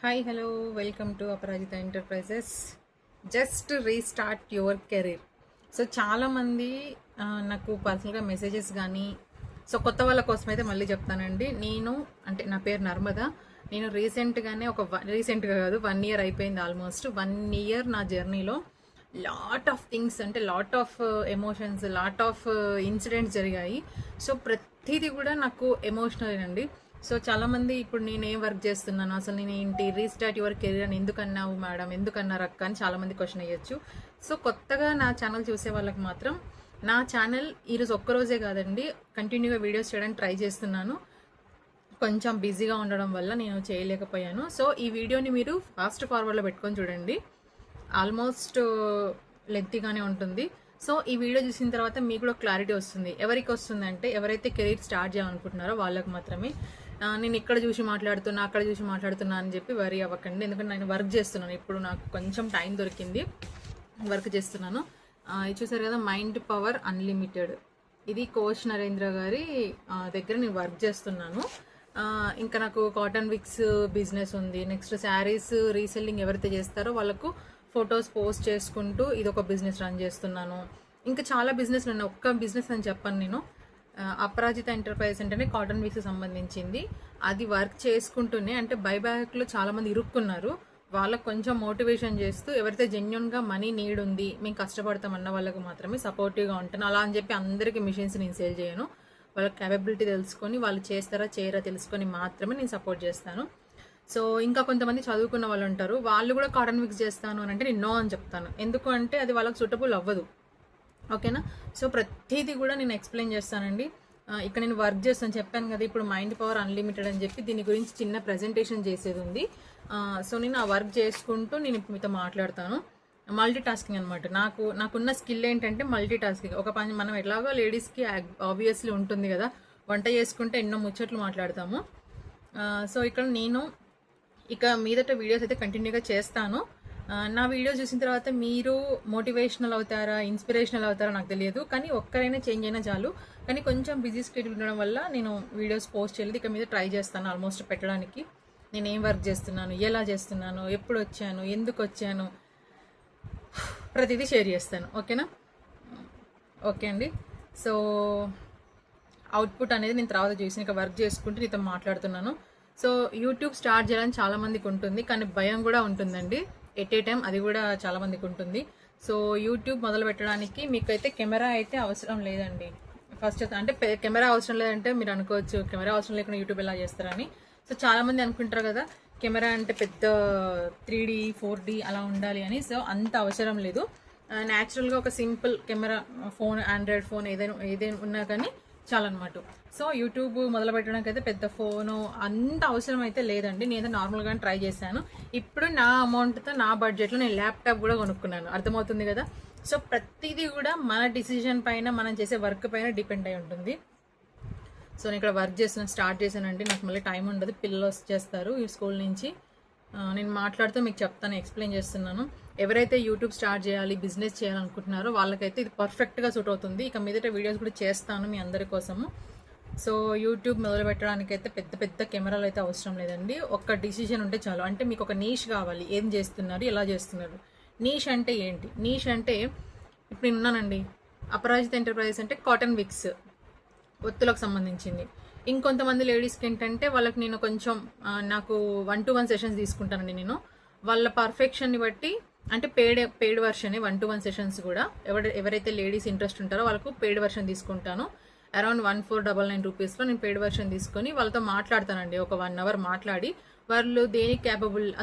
Hi hello welcome to Aparajita enterprises. Just restart your career. So చాలామంది నాకు పర్సనల్గా messages కానీ, సో కొత్త వాళ్ళ కోసం అయితే మళ్ళీ చెప్తానండి. నా పేరు నర్మద. నేను రీసెంట్గానే రీసెంట్గా కాదు, 1 ఇయర్ అయిపోయింది. ఆల్మోస్ట్ 1 ఇయర్ నా జర్నీలో లాట్ ఆఫ్ థింగ్స్, అంటే lot of emotions, lot of incidents జరిగాయి. సో ప్రతిదీ కూడా నాకు ఎమోషనల్ అండి. సో చాలామంది ఇప్పుడు నేను ఏం వర్క్ చేస్తున్నాను, అసలు నేను ఏంటి, రీస్టార్ట్ యువర్ కెరీర్ అని ఎందుకన్నావు మేడం, ఎందుకన్నారు అక్క అని చాలామంది క్వశ్చన్ అయ్యొచ్చు. సో కొత్తగా నా ఛానల్ చూసే వాళ్ళకి మాత్రం, నా ఛానల్ ఈరోజు ఒక్కరోజే కాదండి, కంటిన్యూగా వీడియోస్ చేయడానికి ట్రై చేస్తున్నాను. కొంచెం బిజీగా ఉండడం వల్ల నేను చేయలేకపోయాను. సో ఈ వీడియోని మీరు ఫాస్ట్ ఫార్వర్డ్లో పెట్టుకొని చూడండి. ఆల్మోస్ట్ లెంతీగానే ఉంటుంది. సో ఈ వీడియో చూసిన తర్వాత మీకు కూడా క్లారిటీ వస్తుంది. ఎవరికి వస్తుంది అంటే, ఎవరైతే కెరీర్ స్టార్ట్ చేయాలనుకుంటున్నారో వాళ్ళకి మాత్రమే. నేను ఇక్కడ చూసి మాట్లాడుతున్నా, అక్కడ చూసి మాట్లాడుతున్నా అని చెప్పి వరీ అవ్వకండి. ఎందుకంటే నేను వర్క్ చేస్తున్నాను, ఇప్పుడు నాకు కొంచెం టైం దొరికింది, వర్క్ చేస్తున్నాను. ఇది చూసారు కదా, మైండ్ పవర్ అన్లిమిటెడ్. ఇది కోచ్ నరేంద్ర గారి దగ్గర నేను వర్క్ చేస్తున్నాను. ఇంకా నాకు కాటన్ విక్స్ బిజినెస్ ఉంది. నెక్స్ట్ శారీస్ రీసెల్లింగ్ ఎవరైతే చేస్తారో వాళ్ళకు ఫొటోస్ పోస్ట్ చేసుకుంటూ ఇది ఒక బిజినెస్ రన్ చేస్తున్నాను. ఇంకా చాలా బిజినెస్లు ఉన్నాయి, ఒక్క బిజినెస్ అని చెప్పాను నేను. అపరాజిత ఎంటర్ప్రైజ్ అంటేనే కాటన్ విక్స్ సంబంధించింది. అది వర్క్ చేసుకుంటూనే, అంటే బైబ్యాక్లో చాలామంది ఇరుక్కున్నారు, వాళ్ళకు కొంచెం మోటివేషన్ చేస్తూ, ఎవరైతే జెన్యున్గా మనీ నీడ్ ఉంది, మేము కష్టపడతామన్న వాళ్ళకు మాత్రమే సపోర్టివ్గా ఉంటాను. అలా అని చెప్పి అందరికీ మిషన్స్ నేను సేల్ చేయను. వాళ్ళ క్యాపబిలిటీ తెలుసుకొని, వాళ్ళు చేస్తారా చేయరా తెలుసుకొని మాత్రమే నేను సపోర్ట్ చేస్తాను. సో ఇంకా కొంతమంది చదువుకున్న వాళ్ళు ఉంటారు, వాళ్ళు కూడా కాటన్ విక్స్ చేస్తాను అని అంటే నేను నో అని చెప్తాను. ఎందుకు అంటే అది వాళ్ళకి సూటబుల్ అవ్వదు. ఓకేనా? సో ప్రతిదీ కూడా నేను ఎక్స్ప్లెయిన్ చేస్తానండి. ఇక్కడ నేను వర్క్ చేస్తాను చెప్పాను కదా, ఇప్పుడు మైండ్ పవర్ అన్లిమిటెడ్ అని చెప్పి దీని గురించి చిన్న ప్రజెంటేషన్ చేసేది ఉంది. సో నేను ఆ వర్క్ చేసుకుంటూ నేను ఇప్పుడు మీతో మాట్లాడతాను. మల్టీ టాస్కింగ్ అనమాట. నాకున్న స్కిల్ ఏంటంటే మల్టీ టాస్కింగ్. ఒక పని మనం ఎలాగో లేడీస్కి ఆబ్వియస్లీ ఉంటుంది కదా, వంట చేసుకుంటే ఎన్నో ముచ్చట్లు మాట్లాడతాము. సో ఇక్కడ నేను ఇక మీదట వీడియోస్ అయితే కంటిన్యూగా చేస్తాను. నా వీడియో చూసిన తర్వాత మీరు మోటివేషనల్ అవుతారా, ఇన్స్పిరేషనల్ అవుతారా నాకు తెలియదు, కానీ ఒక్కరైనా చేంజ్ అయినా చాలు. కానీ కొంచెం బిజీ స్కెడ్యూల్ ఉండడం వల్ల నేను వీడియోస్ పోస్ట్ చేయలేదు. ఇక మీద ట్రై చేస్తాను ఆల్మోస్ట్ పెట్టడానికి. నేను ఏం వర్క్ చేస్తున్నాను, ఎలా చేస్తున్నాను, ఎప్పుడు వచ్చాను, ఎందుకు వచ్చాను, ప్రతిదీ షేర్ చేస్తాను. ఓకేనా? ఓకే అండి. సో అవుట్పుట్ అనేది నేను తర్వాత చూసి ఇక వర్క్ చేసుకుంటూ నీతో మాట్లాడుతున్నాను. సో యూట్యూబ్ స్టార్ట్ చేయాలని చాలామందికి ఉంటుంది, కానీ భయం కూడా ఉంటుందండి. ఎట్ ఏ టైం అది కూడా చాలామందికి ఉంటుంది. సో యూట్యూబ్ మొదలు పెట్టడానికి మీకైతే కెమెరా అయితే అవసరం లేదండి. ఫస్ట్ అంటే కెమెరా అవసరం లేదంటే మీరు అనుకోవచ్చు, కెమెరా అవసరం లేకుండా యూట్యూబ్ ఎలా చేస్తారని. సో చాలామంది అనుకుంటారు కదా, కెమెరా అంటే పెద్ద 3D 4D అలా ఉండాలి అని. సో అంత అవసరం లేదు. న్యాచురల్గా ఒక simple camera, phone, Android phone ఏదైనా ఉన్నా కానీ చాలన్నమాట. సో యూట్యూబ్ మొదలు పెట్టడానికి అయితే పెద్ద ఫోను అంత అవసరం అయితే లేదండి. నేనైతే నార్మల్గానే ట్రై చేశాను. ఇప్పుడు నా అమౌంట్తో, నా బడ్జెట్లో నేను ల్యాప్టాప్ కూడా కొనుక్కున్నాను. అర్థమవుతుంది కదా. సో ప్రతిదీ కూడా మన డిసిజన్ పైన, మనం చేసే వర్క్ పైన డిపెండ్ అయి ఉంటుంది. సో నేను ఇక్కడ వర్క్ స్టార్ట్ చేశానండి. నాకు మళ్ళీ టైం ఉండదు, పిల్లలు వచ్చేస్తారు ఈ స్కూల్ నుంచి. నేను మాట్లాడుతూ మీకు చెప్తాను, ఎక్స్ప్లెయిన్ చేస్తున్నాను. ఎవరైతే యూట్యూబ్ స్టార్ట్ చేయాలి, బిజినెస్ చేయాలనుకుంటున్నారో వాళ్ళకైతే ఇది పర్ఫెక్ట్గా సూట్ అవుతుంది. ఇక మీదట వీడియోస్ కూడా చేస్తాను మీ అందరి కోసము. సో యూట్యూబ్ మొదలు పెట్టడానికి అయితే పెద్ద పెద్ద కెమెరాలు అయితే అవసరం లేదండి. ఒక డిసిజన్ ఉంటే చాలు. అంటే మీకు ఒక నీష్ కావాలి, ఏం చేస్తున్నారు, ఎలా చేస్తున్నారు. నీష్ అంటే ఏంటి? నీష్ అంటే ఇప్పుడు నేను ఉన్నానండి, అపరాజిత ఎంటర్ప్రైజెస్ అంటే కాటన్ విక్స్, ఒత్తులకు సంబంధించింది. ఇంకొంతమంది లేడీస్కి ఏంటంటే వాళ్ళకి నేను కొంచెం నాకు 1-to-1 సెషన్స్ తీసుకుంటానండి నేను. వాళ్ళ పర్ఫెక్షన్ని బట్టి, అంటే పెయిడ్ వర్షన్ 1-to-1 సెషన్స్ కూడా ఎవరైతే లేడీస్ ఇంట్రెస్ట్ ఉంటారో వాళ్ళకు పెయిడ్ వర్షన్ తీసుకుంటాను. అరౌండ్ 1499 రూపీస్లో నేను పెయిడ్ వర్షన్ తీసుకొని వాళ్ళతో మాట్లాడతానండి. ఒక 1 అవర్ మాట్లాడి వాళ్ళు దేనికి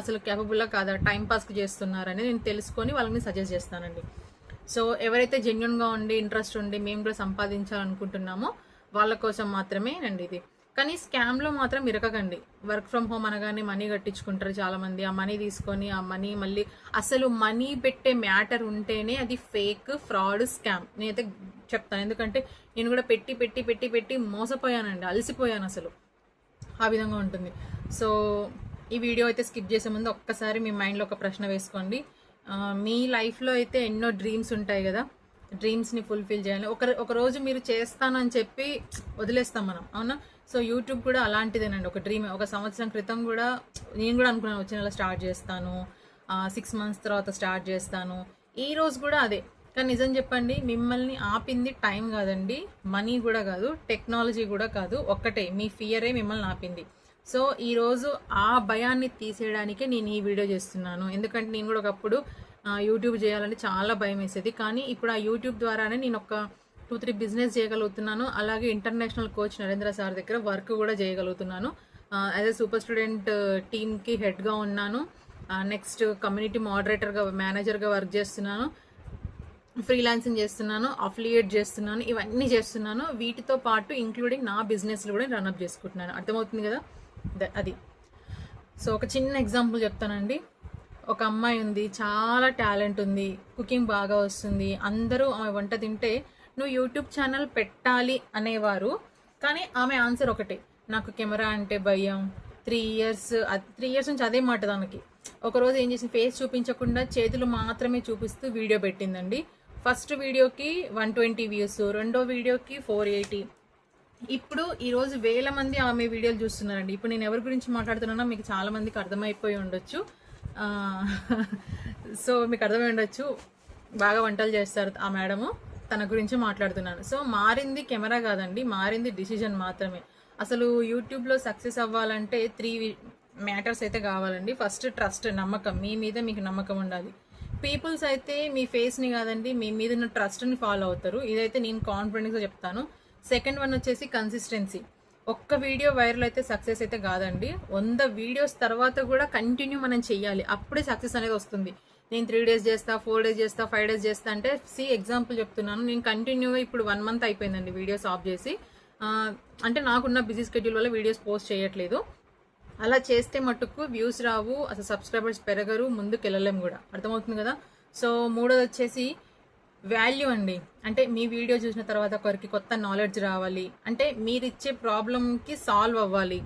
అసలు క్యాపబుల్లా కాదా, టైంపాస్కి చేస్తున్నారని నేను తెలుసుకొని వాళ్ళని సజెస్ట్ చేస్తానండి. సో ఎవరైతే జెన్యున్గా ఉండి, ఇంట్రెస్ట్ ఉండి, మేము కూడా సంపాదించాలనుకుంటున్నామో వాళ్ళ కోసం మాత్రమే అండి ఇది. కానీ స్కామ్లో మాత్రం ఇరకకండి. వర్క్ ఫ్రమ్ హోమ్ అనగానే మనీ కట్టించుకుంటారు చాలామంది. ఆ మనీ తీసుకొని ఆ మనీ మళ్ళీ, అసలు మనీ పెట్టే మ్యాటర్ ఉంటేనే అది ఫేక్, ఫ్రాడ్, స్కామ్. నేనైతే చెప్తాను. ఎందుకంటే నేను కూడా పెట్టి పెట్టి పెట్టి పెట్టి మోసపోయానండి, అలసిపోయాను అసలు. ఆ విధంగా ఉంటుంది. సో ఈ వీడియో అయితే స్కిప్ చేసే ముందు ఒక్కసారి మీ మైండ్లో ఒక ప్రశ్న వేసుకోండి. మీ లైఫ్లో అయితే ఎన్నో డ్రీమ్స్ ఉంటాయి కదా, డ్రీమ్స్ని ఫుల్ఫిల్ చేయాలి. ఒక రోజు మీరు చేస్తానని చెప్పి వదిలేస్తాం మనం, అవునా? సో యూట్యూబ్ కూడా అలాంటిదేనండి, ఒక డ్రీమ్. ఒక సంవత్సరం క్రితం కూడా నేను కూడా అనుకున్నాను వచ్చే నెల స్టార్ట్ చేస్తాను, 6 మంత్స్ తర్వాత స్టార్ట్ చేస్తాను. ఈ రోజు కూడా అదే. కానీ నిజం చెప్పండి, మిమ్మల్ని ఆపింది టైం కాదండి, మనీ కూడా కాదు, టెక్నాలజీ కూడా కాదు, ఒక్కటే మీ ఫియరే మిమ్మల్ని ఆపింది. సో ఈరోజు ఆ భయాన్ని తీసేయడానికే నేను ఈ వీడియో చేస్తున్నాను. ఎందుకంటే నేను కూడా ఒకప్పుడు యూట్యూబ్ చేయాలంటే చాలా భయం వేసేది. కానీ ఇప్పుడు ఆ యూట్యూబ్ ద్వారానే నేను ఒక 2-3 బిజినెస్ చేయగలుగుతున్నాను. అలాగే ఇంటర్నేషనల్ కోచ్ నరేంద్ర సార్ దగ్గర వర్క్ కూడా చేయగలుగుతున్నాను. యాజ్ ఎ సూపర్ స్టూడెంట్ టీమ్కి హెడ్గా ఉన్నాను. నెక్స్ట్ కమ్యూనిటీ మోడరేటర్గా, మేనేజర్గా వర్క్ చేస్తున్నాను. ఫ్రీలాన్సింగ్ చేస్తున్నాను, అఫిలియేట్ చేస్తున్నాను, ఇవన్నీ చేస్తున్నాను. వీటితో పాటు ఇంక్లూడింగ్ నా బిజినెస్లు కూడా రన్అప్ చేసుకుంటున్నాను. అర్థమవుతుంది కదా అది. సో ఒక చిన్న ఎగ్జాంపుల్ చెప్తానండి. ఒక అమ్మాయి ఉంది, చాలా టాలెంట్ ఉంది, కుకింగ్ బాగా వస్తుంది, అందరూ ఆమె వంట తింటే నువ్వు యూట్యూబ్ ఛానల్ పెట్టాలి అనేవారు. కానీ ఆమె ఆన్సర్ ఒకటే, నాకు కెమెరా అంటే భయం. 3 ఇయర్స్ నుంచి అదే మాట దానికి. ఒకరోజు ఏం చేసింది, ఫేస్ చూపించకుండా చేతులు మాత్రమే చూపిస్తూ వీడియో పెట్టిందండి. ఫస్ట్ వీడియోకి 120 వ్యూస్, రెండో వీడియోకి 480. ఇప్పుడు ఈరోజు వేల మంది ఆమె వీడియోలు చూస్తున్నారండి. ఇప్పుడు నేను ఎవరి గురించి మాట్లాడుతున్నానో మీకు చాలా మందికి అర్థమైపోయి ఉండొచ్చు. సో మీకు అర్థమై ఉండొచ్చు, బాగా వంటలు చేస్తారు ఆ మేడము, తన గురించి మాట్లాడుతున్నాను. సో మారింది కెమెరా కాదండి, మారింది డిసిజన్ మాత్రమే. అసలు యూట్యూబ్లో సక్సెస్ అవ్వాలంటే 3 మ్యాటర్స్ అయితే కావాలండి. ఫస్ట్ ట్రస్ట్, నమ్మకం. మీ మీద మీకు నమ్మకం ఉండాలి. పీపుల్స్ అయితే మీ ఫేస్ని కాదండి, మీ మీద ఉన్న ట్రస్ట్ని ఫాలో అవుతారు. ఇదైతే నేను కాన్ఫిడెంట్గా చెప్తాను. సెకండ్ వన్ వచ్చేసి కన్సిస్టెన్సీ. ఒక్క వీడియో వైరల్ అయితే సక్సెస్ అయితే కాదండి, 100 వీడియోస్ తర్వాత కూడా కంటిన్యూ మనం చెయ్యాలి, అప్పుడే సక్సెస్ అనేది వస్తుంది. నేను 3 డేస్ చేస్తా, 4 డేస్ చేస్తా, 5 డేస్ చేస్తా అంటే ఎగ్జాంపుల్ చెప్తున్నాను. నేను కంటిన్యూగా ఇప్పుడు 1 మంత్ అయిపోయిందండి వీడియోస్ ఆఫ్ చేసి. అంటే నాకున్న బిజీ స్కెడ్యూల్ వల్ల వీడియోస్ పోస్ట్ చేయట్లేదు. అలా చేస్తే మట్టుకు వ్యూస్ రావు, అసలు సబ్స్క్రైబర్స్ పెరగరు, ముందుకు వెళ్ళలేము కూడా. అర్థమవుతుంది కదా. సో మూడోది వచ్చేసి వాల్యూ అండి. అంటే మీ వీడియో చూసిన తర్వాత ఒకరికి కొత్త నాలెడ్జ్ రావాలి, అంటే మీరు ఇచ్చే ప్రాబ్లంకి సాల్వ్ అవ్వాలి,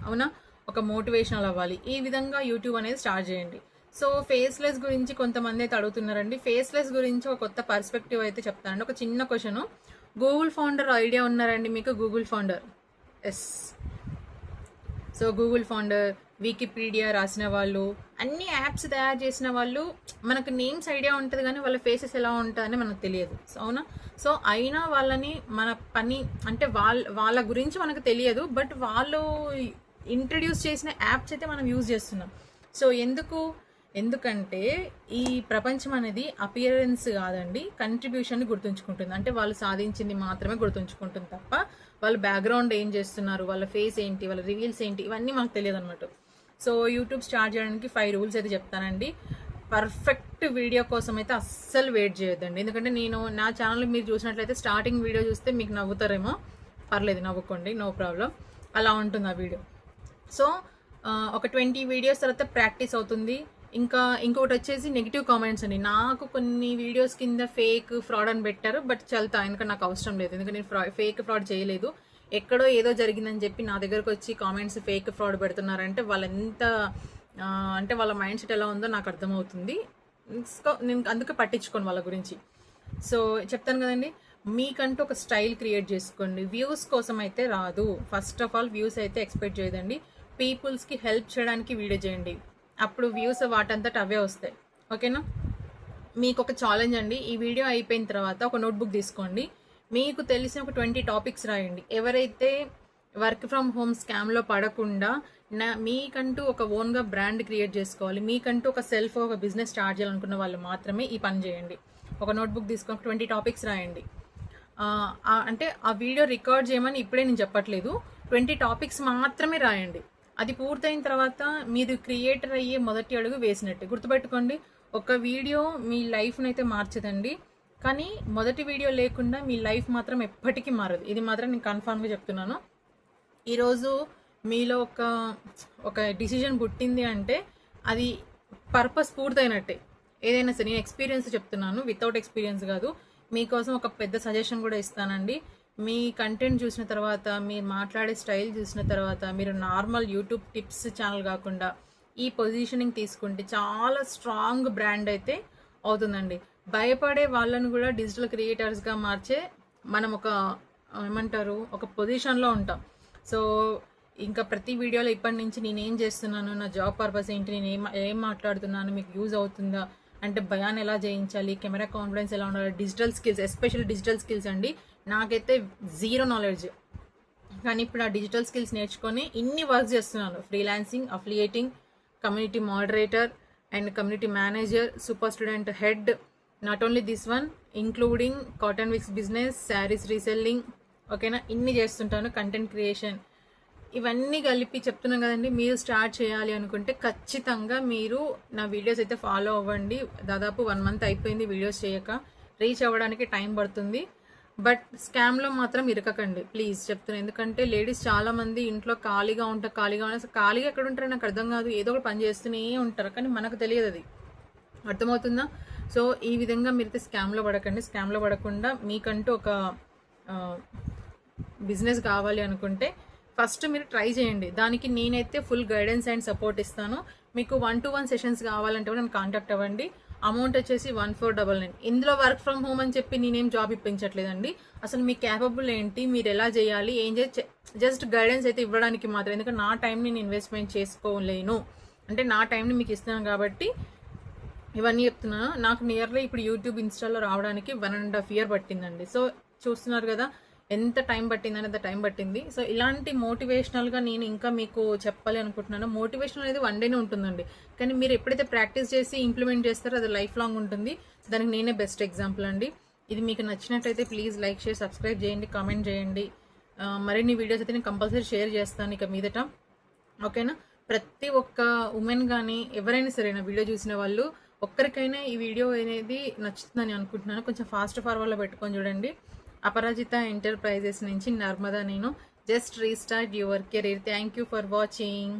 అవునా, ఒక మోటివేషనల్ అవ్వాలి. ఈ విధంగా యూట్యూబ్ అనేది స్టార్ట్ చేయండి. సో ఫేస్లెస్ గురించి కొంతమంది అయితే అడుగుతున్నారండి. ఫేస్లెస్ గురించి ఒక కొత్త పర్స్పెక్టివ్ అయితే చెప్తానండి. ఒక చిన్న క్వశ్చన్, గూగుల్ ఫౌండర్ ఐడియా ఉన్నారండి మీకు? Google founder, yes. So Google founder, Wikipedia రాసిన వాళ్ళు, అన్ని యాప్స్ తయారు చేసిన వాళ్ళు, మనకు నేమ్స్ ఐడియా ఉంటుంది కానీ వాళ్ళ ఫేసెస్ ఎలా ఉంటుందని మనకు తెలియదు, అవునా. సో అయినా వాళ్ళని మన పని అంటే వాళ్ళ గురించి మనకు తెలియదు, బట్ వాళ్ళు ఇంట్రడ్యూస్ చేసిన యాప్స్ అయితే మనం యూజ్ చేస్తున్నాం. సో ఎందుకంటే ఈ ప్రపంచం అనేది అపియరెన్స్ కాదండి, కంట్రిబ్యూషన్ని గుర్తుంచుకుంటుంది. అంటే వాళ్ళు సాధించింది మాత్రమే గుర్తుంచుకుంటుంది తప్ప వాళ్ళ బ్యాక్గ్రౌండ్ ఏం చేస్తున్నారు, వాళ్ళ ఫేస్ ఏంటి, వాళ్ళ రివీల్స్ ఏంటి, ఇవన్నీ మనకు తెలియదు అనమాట. సో యూట్యూబ్ స్టార్ట్ చేయడానికి 5 రూల్స్ అయితే చెప్తానండి. పర్ఫెక్ట్ వీడియో కోసం అయితే అస్సలు వెయిట్ చేయొద్దండి. ఎందుకంటే నేను నా ఛానల్ మీరు చూసినట్లయితే స్టార్టింగ్ వీడియో చూస్తే మీకు నవ్వుతారేమో, పర్లేదు నవ్వుకోండి, నో ప్రాబ్లం, అలా ఉంటుంది ఆ వీడియో. సో ఒక 20 వీడియోస్ తర్వాత ప్రాక్టీస్ అవుతుంది. ఇంకొకటి వచ్చేసి నెగిటివ్ కామెంట్స్ అండి. నాకు కొన్ని వీడియోస్ కింద ఫేక్ ఫ్రాడ్ అని పెట్టారు, బట్ చల్తా, ఎందుకంటే నాకు అవసరం లేదు, ఎందుకంటే నేను ఫేక్ ఫ్రాడ్ చేయలేదు. ఎక్కడో ఏదో జరిగిందని చెప్పి నా దగ్గరకు వచ్చి కామెంట్స్ ఫేక్ ఫ్రాడ్ పెడుతున్నారంటే వాళ్ళు ఎంత అంటే వాళ్ళ మైండ్ సెట్ ఎలా ఉందో నాకు అర్థమవుతుంది. నేను అందుకే పట్టించుకోను వాళ్ళ గురించి. సో చెప్తాను కదండి, మీకంటూ ఒక స్టైల్ క్రియేట్ చేసుకోండి. వ్యూస్ కోసం అయితే రాదు. ఫస్ట్ ఆఫ్ ఆల్ వ్యూస్ అయితే ఎక్స్పెక్ట్ చేయదండి. పీపుల్స్కి హెల్ప్ చేయడానికి వీడియో చేయండి, అప్పుడు వ్యూస్ వాటంతట అవే వస్తాయి, ఓకేనా. మీకు ఒక ఛాలెంజ్ అండి, ఈ వీడియో అయిపోయిన తర్వాత ఒక నోట్బుక్ తీసుకోండి, మీకు తెలిసిన ఒక 20 టాపిక్స్ రాయండి. ఎవరైతే వర్క్ ఫ్రమ్ హోమ్ స్కామ్లో పడకుండా మీకంటూ ఒక ఓన్గా బ్రాండ్ క్రియేట్ చేసుకోవాలి, మీకంటూ ఒక ఒక బిజినెస్ స్టార్ట్ చేయాలనుకున్న వాళ్ళు మాత్రమే ఈ పని చేయండి. ఒక నోట్బుక్ తీసుకొని 20 టాపిక్స్ రాయండి. అంటే ఆ వీడియో రికార్డ్ చేయమని ఇప్పుడే నేను చెప్పట్లేదు, 20 టాపిక్స్ మాత్రమే రాయండి. అది పూర్తయిన తర్వాత మీరు క్రియేటర్ అయ్యే మొదటి అడుగు వేసినట్టే. గుర్తుపెట్టుకోండి, ఒక వీడియో మీ లైఫ్ని అయితే మార్చదండి, కానీ మొదటి వీడియో లేకుండా మీ లైఫ్ మాత్రం ఎప్పటికీ మారదు. ఇది మాత్రం నేను కన్ఫామ్గా చెప్తున్నాను. ఈరోజు మీలో ఒక డిసిజన్ పుట్టింది అంటే అది పర్పస్ పూర్తయినట్టే. ఏదైనా సరే, నేను ఎక్స్పీరియన్స్ చెప్తున్నాను, వితౌట్ ఎక్స్పీరియన్స్ కాదు. మీకోసం ఒక పెద్ద సజెషన్ కూడా ఇస్తానండి. మీ కంటెంట్ చూసిన తర్వాత, మీరు మాట్లాడే స్టైల్ చూసిన తర్వాత, మీరు నార్మల్ యూట్యూబ్ టిప్స్ ఛానల్ కాకుండా ఈ పొజిషనింగ్ తీసుకుంటే చాలా స్ట్రాంగ్ బ్రాండ్ అయితే అవుతుందండి. భయపడే వాళ్ళను కూడా డిజిటల్ క్రియేటర్స్గా మార్చే మనం ఒక పొజిషన్లో ఉంటాం. సో ఇంకా ప్రతి వీడియోలో ఇప్పటి నుంచి నేనేం చేస్తున్నాను, నా జాబ్ పర్పస్ ఏంటి, నేను ఏం మాట్లాడుతున్నాను, మీకు యూజ్ అవుతుందా, అంటే భయాన్ని ఎలా జయించాలి, కెమెరా కాన్ఫిడెన్స్ ఎలా ఉండాలి, digital skills, especially digital skills అండి. నాకైతే జీరో నాలెడ్జ్, కానీ ఇప్పుడు ఆ డిజిటల్ స్కిల్స్ నేర్చుకొని ఇన్ని వర్క్ చేస్తున్నాను. Freelancing, affiliating, community moderator and community manager, super student head, not only this one, including cotton wicks business, saris reselling, ఓకేనా, ఇన్ని చేస్తుంటాను. కంటెంట్ క్రియేషన్, ఇవన్నీ కలిపి చెప్తున్నాం కదండి. మీరు స్టార్ట్ చేయాలి అనుకుంటే ఖచ్చితంగా మీరు నా వీడియోస్ అయితే ఫాలో అవ్వండి. దాదాపు 1 month అయిపోయింది వీడియోస్ చేయక. రీచ్ అవ్వడానికి టైం పడుతుంది, బట్ స్కామ్లో మాత్రం ఇరకకండి ప్లీజ్ చెప్తున్నాను. ఎందుకంటే లేడీస్ చాలామంది ఇంట్లో ఖాళీగా అసలు ఖాళీగా ఎక్కడ ఉంటారో నాకు అర్థం కాదు. ఏదో ఒకటి పని చేస్తూనే ఉంటారు, కానీ మనకు తెలియదు అది. అర్థమవుతుందా? సో ఈ విధంగా మీరైతే స్కామ్లో పడకండి. స్కామ్లో పడకుండా మీకంటూ ఒక బిజినెస్ కావాలి అనుకుంటే ఫస్ట్ మీరు ట్రై చేయండి. దానికి నేనైతే ఫుల్ గైడెన్స్ అండ్ సపోర్ట్ ఇస్తాను. మీకు 1-to-1 సెషన్స్ కావాలంటే కూడా నన్ను కాంటాక్ట్ అవ్వండి. అమౌంట్ వచ్చేసి 1499. ఇందులో వర్క్ ఫ్రమ్ హోమ్ అని చెప్పి నేనేం జాబ్ ఇప్పించట్లేదండి. అసలు మీ క్యాపబుల్ ఏంటి, మీరు ఎలా చేయాలి, ఏం జస్ట్ గైడెన్స్ అయితే ఇవ్వడానికి మాత్రం. ఎందుకంటే నా టైంని నేను ఇన్వెస్ట్మెంట్ చేసుకోలేను, అంటే నా టైంని మీకు ఇస్తున్నాను కాబట్టి ఇవన్నీ చెప్తున్నాను. నాకు నియర్లీ ఇప్పుడు యూట్యూబ్, ఇన్స్టాలో రావడానికి 1.5 year పట్టిందండి. సో చూస్తున్నారు కదా ఎంత టైం పట్టిందని, అంత టైం పట్టింది. సో ఇలాంటి మోటివేషనల్గా నేను ఇంకా మీకు చెప్పాలి అనుకుంటున్నాను. మోటివేషన్ అనేది 1 dayనే ఉంటుందండి, కానీ మీరు ఎప్పుడైతే ప్రాక్టీస్ చేసి ఇంప్లిమెంట్ చేస్తారో అది లైఫ్ లాంగ్ ఉంటుంది. దానికి నేనే బెస్ట్ ఎగ్జాంపుల్ అండి. ఇది మీకు నచ్చినట్టయితే ప్లీజ్ లైక్, షేర్, సబ్స్క్రైబ్ చేయండి, కామెంట్ చేయండి. మరిన్ని వీడియోస్ అయితే నేను కంపల్సరీ షేర్ చేస్తాను ఇక మీదట, ఓకేనా. ప్రతి ఒక్క ఉమెన్ కానీ ఎవరైనా సరే నా వీడియో చూసిన వాళ్ళు ఒక్కరికైనా ఈ వీడియో అనేది నచ్చుతుందని అనుకుంటున్నాను. కొంచెం ఫాస్ట్ ఫార్వర్డ్లో పెట్టుకొని చూడండి. అపరాజిత ఎంటర్ప్రైజెస్ నుంచి నర్మదా నేను. Just restart your career. Thank you for watching.